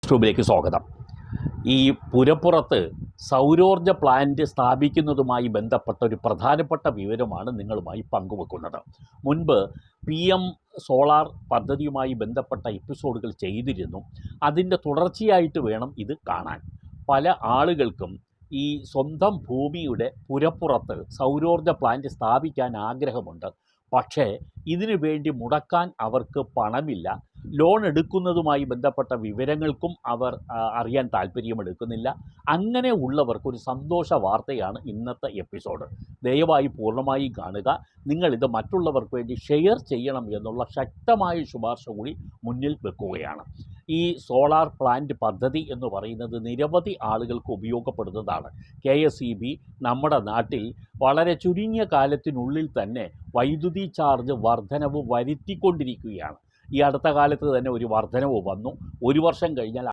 ട്യൂബിലേക്ക് സ്വാഗതം. ഈ പുരപ്പുറത്ത് സൗരോർജ്ജ പ്ലാന്റ് സ്ഥാപിക്കുന്നതുമായി ബന്ധപ്പെട്ട ഒരു പ്രധാനപ്പെട്ട വിവരമാണ് നിങ്ങളുമായി പങ്കുവെക്കുന്നത്. മുൻപ് PM സോളാർ പദ്ധതിയുമായി ബന്ധപ്പെട്ട എപ്പിസോഡുകൾ ചെയ്തിരുന്നു. അതിൻ്റെ തുടർച്ചയായിട്ട് വേണം ഇത് കാണാൻ. പല ആളുകൾക്കും ഈ സ്വന്തം ഭൂമിയുടെ പുരപ്പുറത്ത് സൗരോർജ്ജ പ്ലാന്റ് സ്ഥാപിക്കാൻ ആഗ്രഹമുണ്ട്. പക്ഷേ ഇതിനു വേണ്ടി മുടക്കാൻ അവർക്ക് പണമില്ല. ലോൺ എടുക്കുന്നതുമായി ബന്ധപ്പെട്ട വിവരങ്ങൾക്കും അവർ അറിയാൻ താല്പര്യമെടുക്കുന്നില്ല. അങ്ങനെ ഉള്ളവർക്കൊരു സന്തോഷ വാർത്തയാണ് ഇന്നത്തെ എപ്പിസോഡ്. ദയവായി പൂർണ്ണമായി കാണുക. നിങ്ങളിത് മറ്റുള്ളവർക്ക് വേണ്ടി ഷെയർ ചെയ്യണം എന്നുള്ള ശക്തമായ ശുപാർശ കൂടി മുന്നിൽ വെക്കുകയാണ്. ഈ സോളാർ പ്ലാന്റ് പദ്ധതി എന്ന് പറയുന്നത് നിരവധി ആളുകൾക്ക് ഉപയോഗപ്പെടുന്നതാണ്. KSEB നമ്മുടെ നാട്ടിൽ വളരെ ചുരുങ്ങിയ കാലത്തിനുള്ളിൽ തന്നെ വൈദ്യുതി ചാർജ് വർധനവ് വരുത്തിക്കൊണ്ടിരിക്കുകയാണ്. ഈ അടുത്ത കാലത്ത് തന്നെ ഒരു വർധനവ് വന്നു. ഒരു വർഷം കഴിഞ്ഞാൽ